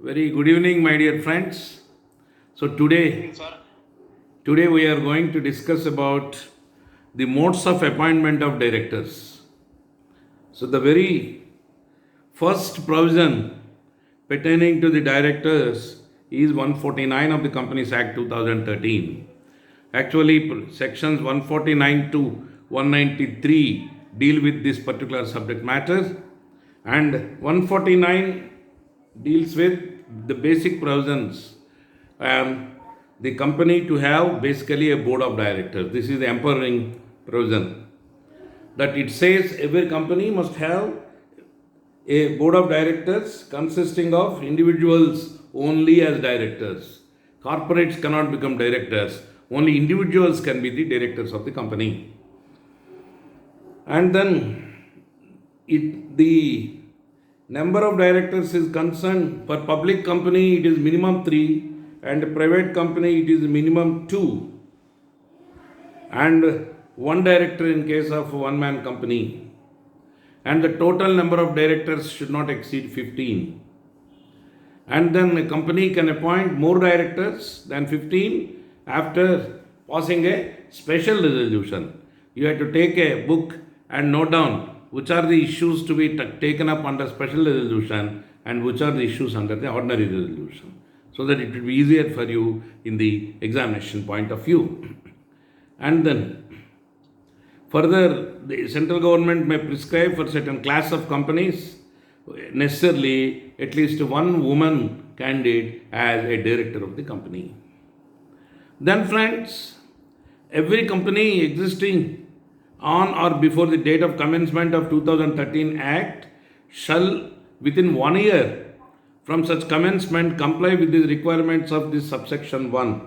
Very good evening, my dear friends. So today we are going to discuss about the modes of appointment of directors. So the very first provision pertaining to the directors is 149 of the Companies Act 2013. Actually, sections 149 to 193 deal with this particular subject matter, and 149 deals with the basic provisions. The company to have basically a board of directors. This is the empowering provision. That it says every company must have a board of directors consisting of individuals only as directors. Corporates cannot become directors. Only individuals can be the directors of the company. And then the number of directors is concerned. For public company it is minimum 3, and private company it is minimum 2, and 1 director in case of one-man company. And the total number of directors should not exceed 15. And then a company can appoint more directors than 15 after passing a special resolution. You have to take a book and note down which are the issues to be taken up under special resolution and which are the issues under the ordinary resolution, so that it will be easier for you in the examination point of view. And then further, the central government may prescribe for certain class of companies necessarily at least one woman candidate as a director of the company. Then friends, every company existing on or before the date of commencement of 2013 Act shall within 1 year from such commencement comply with the requirements of this subsection 1,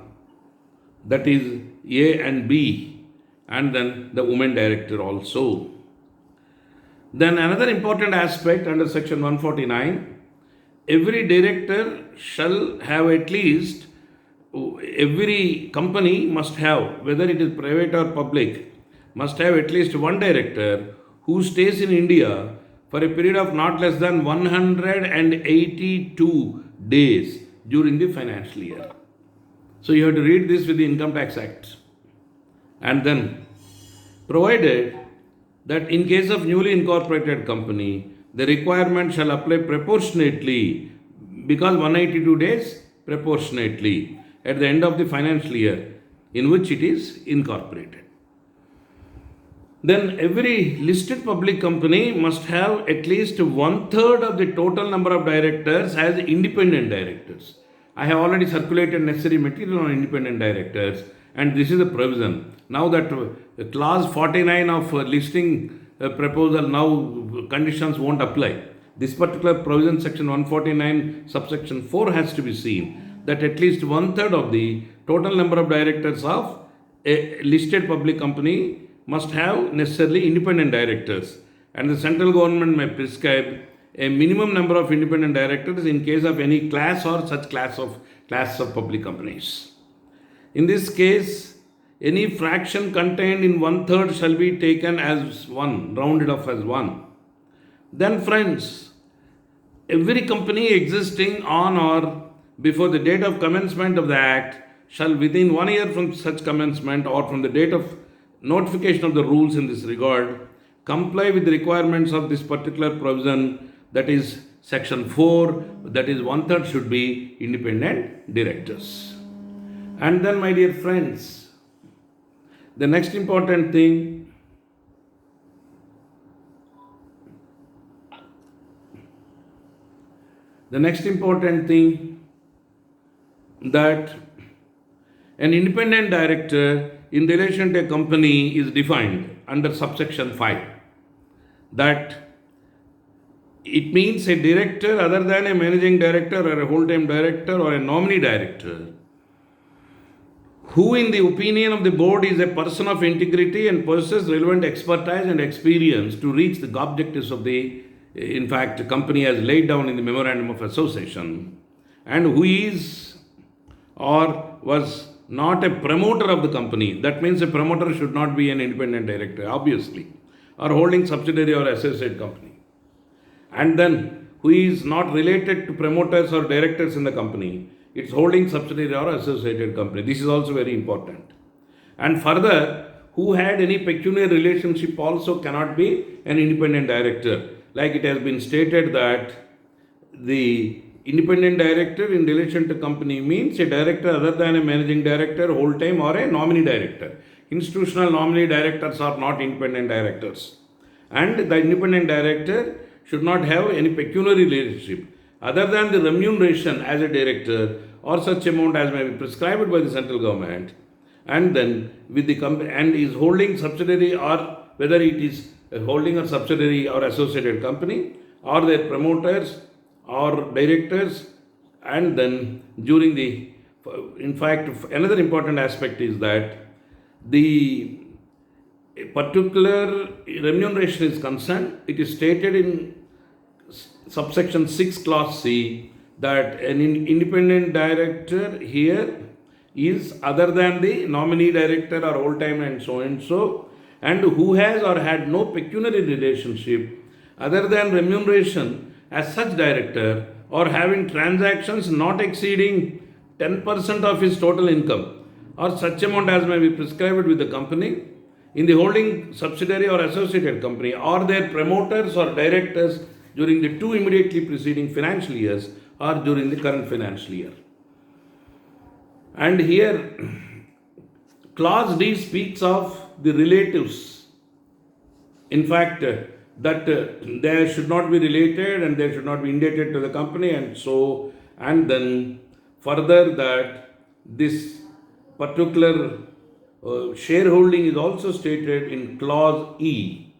that is A and B, and then the women director also. Then another important aspect under section 149, every director shall have at least, every company must have, whether it is private or public, must have at least one director who stays in India for a period of not less than 182 days during the financial year. So you have to read this with the Income Tax Act. And then, provided that in case of newly incorporated company, the requirement shall apply proportionately, because 182 days proportionately at the end of the financial year in which it is incorporated. Then every listed public company must have at least 1/3 of the total number of directors as independent directors. I have already circulated necessary material on independent directors, and this is a provision. Now that clause 49 of listing proposal, now conditions won't apply. This particular provision, section 149 subsection 4, has to be seen, that at least 1/3 of the total number of directors of a listed public company must have necessarily independent directors, and the central government may prescribe a minimum number of independent directors in case of any class or such class of public companies. In this case, any fraction contained in 1/3 shall be taken as 1, rounded off as 1. Then friends, every company existing on or before the date of commencement of the Act shall within 1 year from such commencement or from the date of notification of the rules in this regard comply with the requirements of this particular provision, that is section 4, that is 1/3 should be independent directors. And then my dear friends, the next important thing, that an independent director in relation to a company is defined under subsection 5. That it means a director other than a managing director or a whole-time director or a nominee director, who in the opinion of the board is a person of integrity and possesses relevant expertise and experience to reach the objectives of the, in fact, company as laid down in the memorandum of association, and who is or was not a promoter of the company. That means a promoter should not be an independent director, obviously, or holding subsidiary or associate company. And then who who is not related to promoters or directors in the company. It's holding subsidiary or associated company. This is also very important. And further, who had any pecuniary relationship also cannot be an independent director. Like it has been stated that the independent director in relation to company means a director other than a managing director, whole time, or a nominee director. Institutional nominee directors are not independent directors. And the independent director should not have any pecuniary relationship other than the remuneration as a director or such amount as may be prescribed by the central government, and then with the company and is holding subsidiary, or whether it is holding a subsidiary or associated company, or their promoters or directors. And then during the, in fact, another important aspect is that the particular remuneration is concerned, it is stated in subsection 6 clause C that an independent director here is other than the nominee director or whole time and so, and who has or had no pecuniary relationship other than remuneration as such director, or having transactions not exceeding 10% of his total income or such amount as may be prescribed with the company in the holding subsidiary or associated company, or their promoters or directors during the 2 immediately preceding financial years or during the current financial year. And here clause D speaks of the relatives. In fact, that they should not be related and they should not be indebted to the company, and then further that this particular shareholding is also stated in clause E.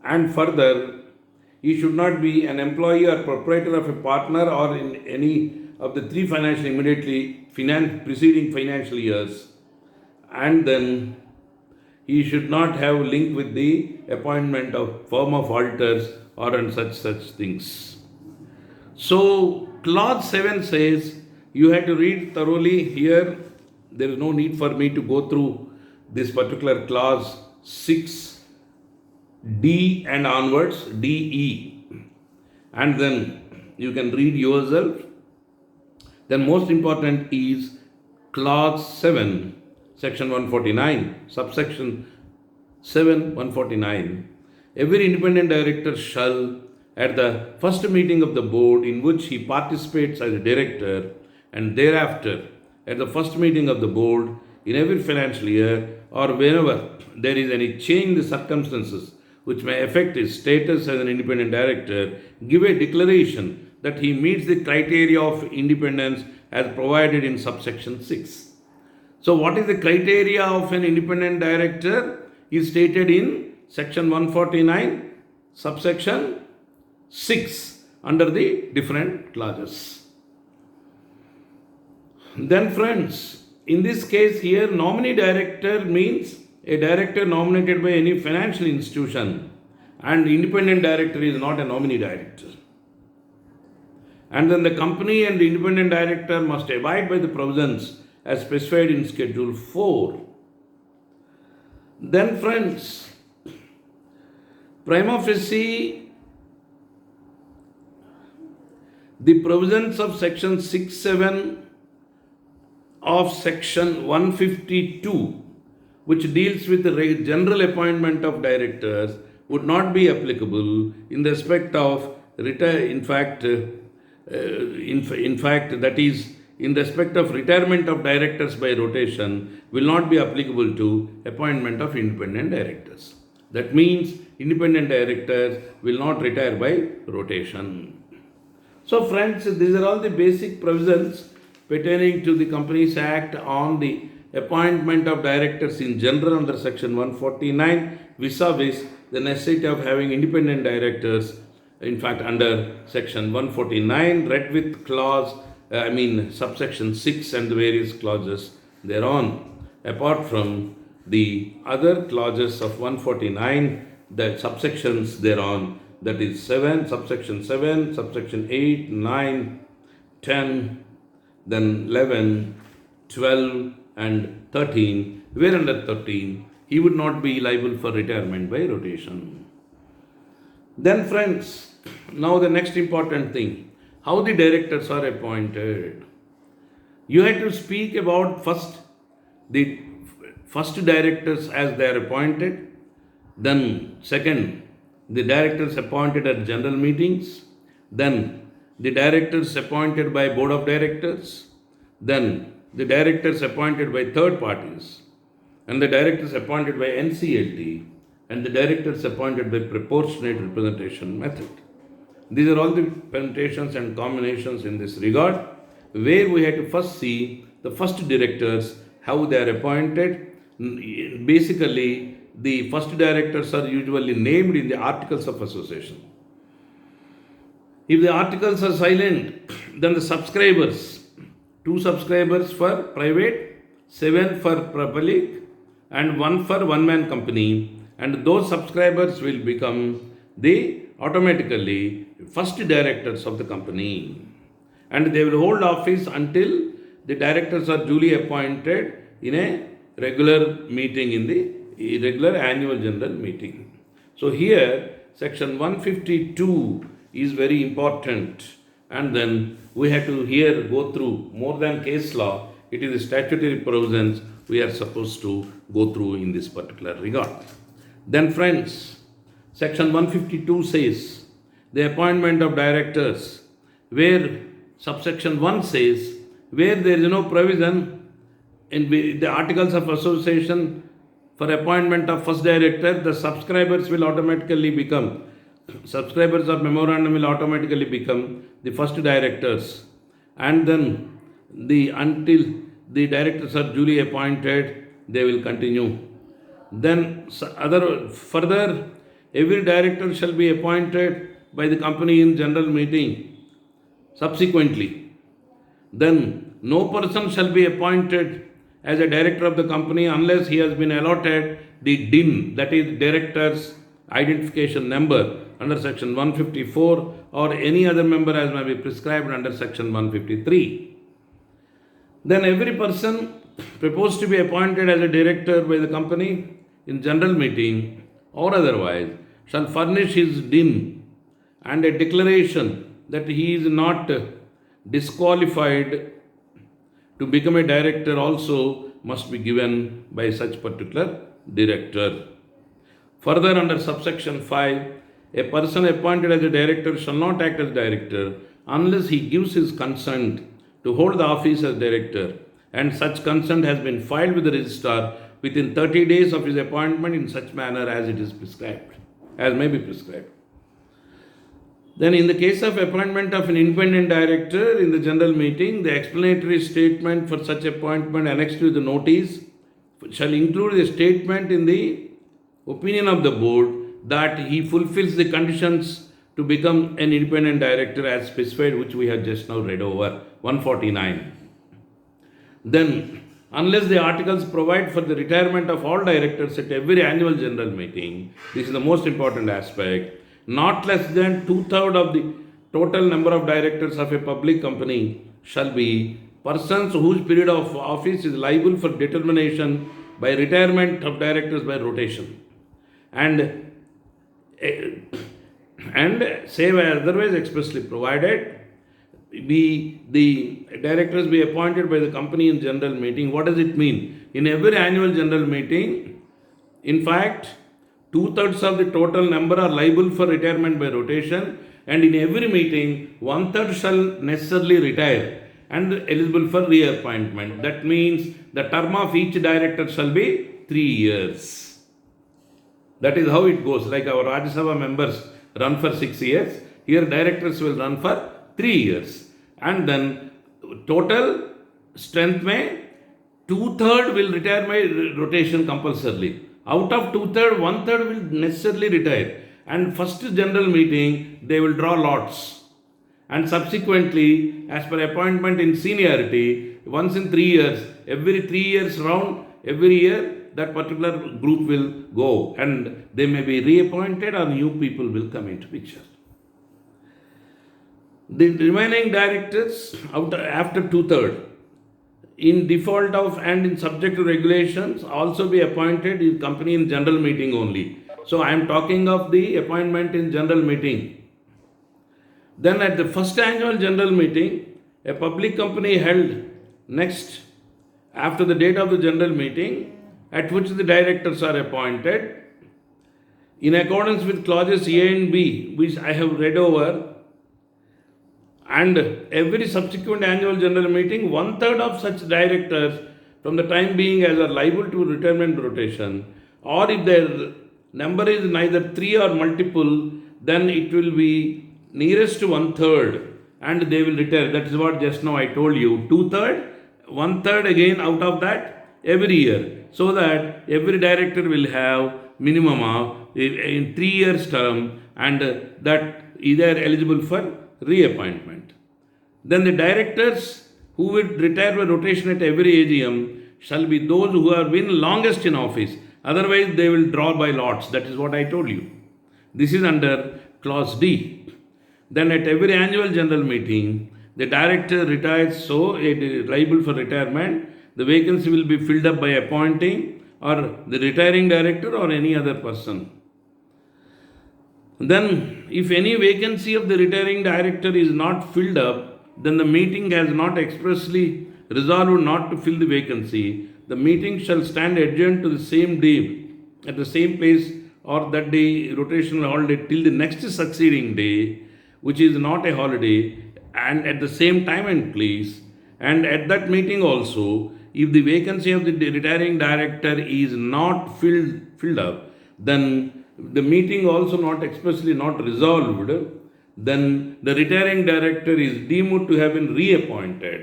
And further, he should not be an employee or proprietor of a partner or in any of the 3 financial immediately preceding financial years, and then he should not have link with the appointment of firm of auditors or and such things. So clause 7 says you have to read thoroughly here. There is no need for me to go through this particular clause 6D and onwards, DE, and then you can read yourself. Then most important is clause 7, section 149, subsection 7, 149. Every independent director shall, at the first meeting of the board in which he participates as a director, and thereafter at the first meeting of the board in every financial year, or whenever there is any change in the circumstances which may affect his status as an independent director, give a declaration that he meets the criteria of independence as provided in subsection 6. So what is the criteria of an independent director is stated in section 149, subsection 6 under the different clauses. Then friends, in this case here, nominee director means a director nominated by any financial institution, and independent director is not a nominee director. And then the company and the independent director must abide by the provisions as specified in Schedule 4. Then friends, prima facie, the provisions of section 6.7 of section 152, which deals with the general appointment of directors, would not be applicable in respect of that is, in respect of retirement of directors by rotation, will not be applicable to appointment of independent directors. That means independent directors will not retire by rotation. So friends, these are all the basic provisions pertaining to the Companies Act on the appointment of directors in general under section 149, vis-a-vis the necessity of having independent directors, in fact under section 149, read with subsection 6 and the various clauses thereon. Apart from the other clauses of 149, the subsections thereon, that is 7, subsection 7, subsection 8, 9, 10, then 11, 12 and 13, where under 13 he would not be liable for retirement by rotation. Then friends, Now the next important thing, how the directors are appointed. You have to speak about the first directors as they are appointed, then second, the directors appointed at general meetings, then the directors appointed by board of directors, then the directors appointed by third parties, and the directors appointed by NCLT, and the directors appointed by proportionate representation method. These are all the permutations and combinations in this regard, where we have to first see the first directors, how they are appointed. Basically, the first directors are usually named in the articles of association. If the articles are silent, then the subscribers, 2 subscribers for private, 7 for public, and 1 for one-man company, and those subscribers will become the automatically first directors of the company, and they will hold office until the directors are duly appointed in a regular meeting, in the regular annual general meeting. So here section 152 is very important, and then we have to here go through more than case law. It is the statutory provisions we are supposed to go through in this particular regard. Then friends, section 152 says the appointment of directors, where subsection 1 says where there is no provision in the articles of association for appointment of first director, the subscribers will automatically become, subscribers of memorandum will automatically become the first directors, and then until the directors are duly appointed, they will continue. Then further, every director shall be appointed by the company in general meeting subsequently. Then no person shall be appointed as a director of the company unless he has been allotted the DIN, that is director's identification number, under section 154, or any other member as may be prescribed under section 153. Then every person proposed to be appointed as a director by the company in general meeting or otherwise shall furnish his DIN, and a declaration that he is not disqualified to become a director also must be given by such particular director. Further, under subsection 5, a person appointed as a director shall not act as director unless he gives his consent to hold the office as director, and such consent has been filed with the registrar within 30 days of his appointment in such manner as it is prescribed, as may be prescribed. Then in the case of appointment of an independent director in the general meeting, the explanatory statement for such appointment annexed to the notice shall include a statement in the opinion of the board that he fulfills the conditions to become an independent director as specified, which we have just now read over, 149. Then, unless the articles provide for the retirement of all directors at every annual general meeting, this is the most important aspect, not less than 2/3 of the total number of directors of a public company shall be persons whose period of office is liable for determination by retirement of directors by rotation, and save as otherwise expressly provided, the directors be appointed by the company in general meeting. What does it mean? In every annual general meeting, in fact, 2/3 of the total number are liable for retirement by rotation, and in every meeting 1/3 shall necessarily retire and eligible for reappointment. That means the term of each director shall be 3 years. That is how it goes. Like our Rajya Sabha members run for 6 years, here directors will run for 3 years. And then total strength may 2/3 will retire by rotation compulsorily. Out of 2/3, 1/3 will necessarily retire. And first general meeting, they will draw lots. And subsequently, as per appointment in seniority, once in 3 years, every 3 years round, every year, that particular group will go, and they may be reappointed or new people will come into picture. The remaining directors after 2/3, in default of and in subject to regulations, also be appointed in company in general meeting only. So I am talking of the appointment in general meeting. Then at the first annual general meeting, a public company held next after the date of the general meeting, at which the directors are appointed in accordance with clauses A and B, which I have read over, and every subsequent annual general meeting, one third of such directors from the time being as are liable to retirement rotation, or if their number is neither 3 or multiple, then it will be nearest to one third and they will retire. That is what just now I told you. 2/3, one third again out of that every year, so that every director will have minimum of in 3 years term, and that either eligible for reappointment. Then the directors who will retire by rotation at every AGM shall be those who have been longest in office. Otherwise, they will draw by lots. That is what I told you. This is under clause D. Then at every annual general meeting, the director retires, so it is liable for retirement. The vacancy will be filled up by appointing or the retiring director or any other person. Then, if any vacancy of the retiring director is not filled up, then the meeting has not expressly resolved not to fill the vacancy. The meeting shall stand adjourned to the same day, at the same place, or that day rotational holiday till the next succeeding day, which is not a holiday, and at the same time and place. And at that meeting also, if the vacancy of the retiring director is not filled up, then the meeting also not expressly not resolved, then the retiring director is deemed to have been reappointed,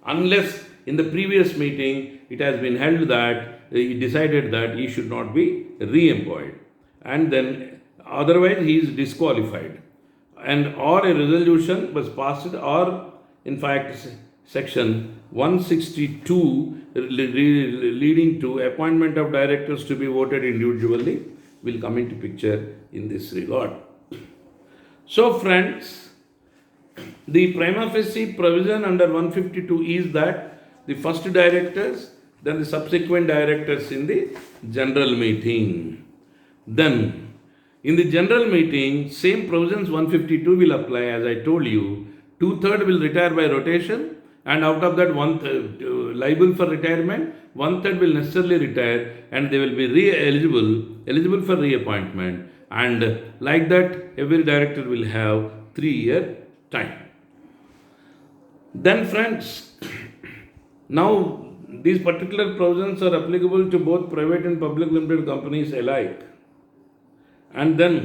unless in the previous meeting it has been held that he decided that he should not be reemployed, and then otherwise he is disqualified, and or a resolution was passed, or in fact section 162 leading to appointment of directors to be voted individually will come into picture in this regard. So friends, the prima facie provision under 152 is that the first directors, then the subsequent directors in the general meeting. Then in the general meeting, same provisions 152 will apply. As I told you, 2/3 will retire by rotation, and out of that 1/3 liable for retirement, 1/3 will necessarily retire, and they will be eligible for reappointment, and like that every director will have 3-year time. Then friends, now these particular provisions are applicable to both private and public limited companies alike. And then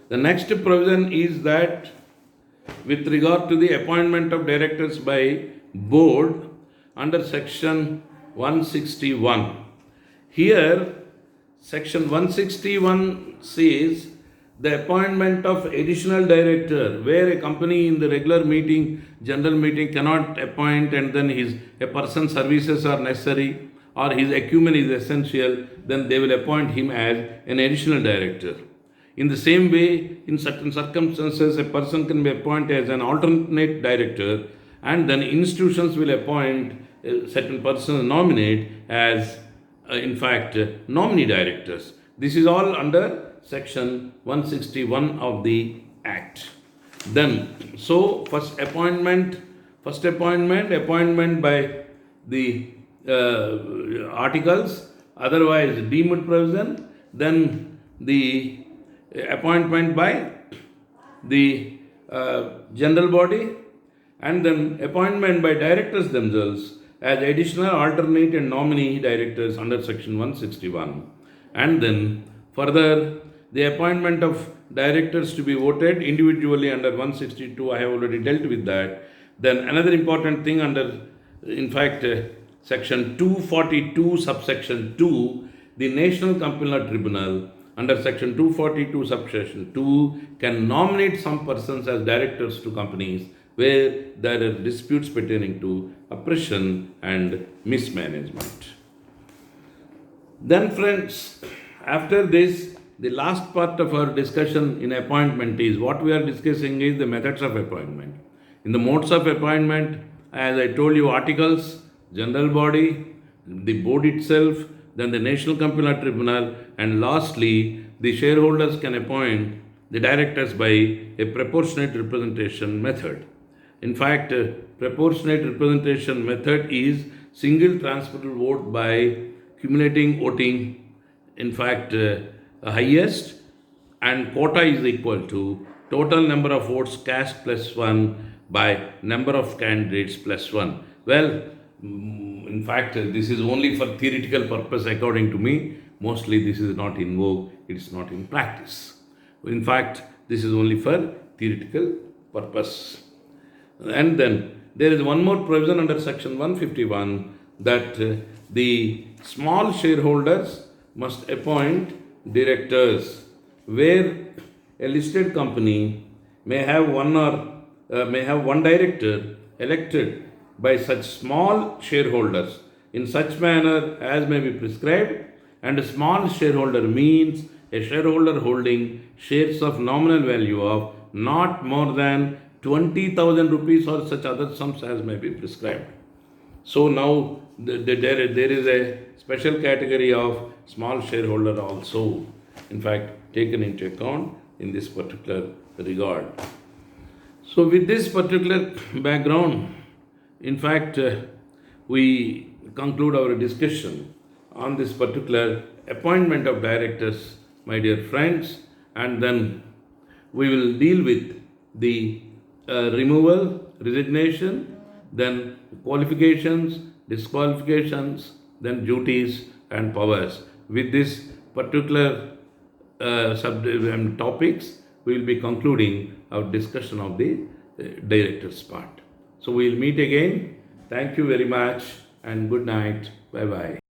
the next provision is that with regard to the appointment of directors by board under section 161. Here, section 161 says the appointment of additional director, where a company in the regular meeting, general meeting cannot appoint, and then a person's services are necessary or his acumen is essential, then they will appoint him as an additional director. In the same way, in certain circumstances, a person can be appointed as an alternate director, and then institutions will appoint a certain person, nominate as, in fact, nominee directors. This is all under section 161 of the Act. Then, so first appointment by the articles, otherwise deemed provision, then the appointment by the general body, and then appointment by directors themselves as additional, alternate and nominee directors under section 161. And then further, the appointment of directors to be voted individually under 162, I have already dealt with that. Then another important thing under, in fact, section 242 subsection 2, the National Company Tribunal under section 242 subsection 2 can nominate some persons as directors to companies where there are disputes pertaining to oppression and mismanagement. Then friends, after this, the last part of our discussion in appointment is what we are discussing is the methods of appointment. In the modes of appointment, as I told you, articles, general body, the board itself, then the National Company Tribunal, and lastly, the shareholders can appoint the directors by a proportionate representation method. In fact, proportionate representation method is single transferable vote by cumulating voting. In fact, highest and quota is equal to total number of votes cast plus 1 by number of candidates plus 1. Well, in fact, this is only for theoretical purpose according to me. Mostly this is not in vogue, it is not in practice. In fact, this is only for theoretical purpose. And then there is one more provision under section 151 that the small shareholders must appoint directors, where a listed company may have one director elected by such small shareholders in such manner as may be prescribed. And a small shareholder means a shareholder holding shares of nominal value of not more than 20,000 rupees or such other sums as may be prescribed. So now there is a special category of small shareholder also, in fact, taken into account in this particular regard. So with this particular background, in fact, we conclude our discussion on this particular appointment of directors, my dear friends, and then we will deal with the removal, resignation, then qualifications, disqualifications, then duties and powers. With this particular topics, we will be concluding our discussion of the director's part. So we will meet again. Thank you very much and good night. Bye bye.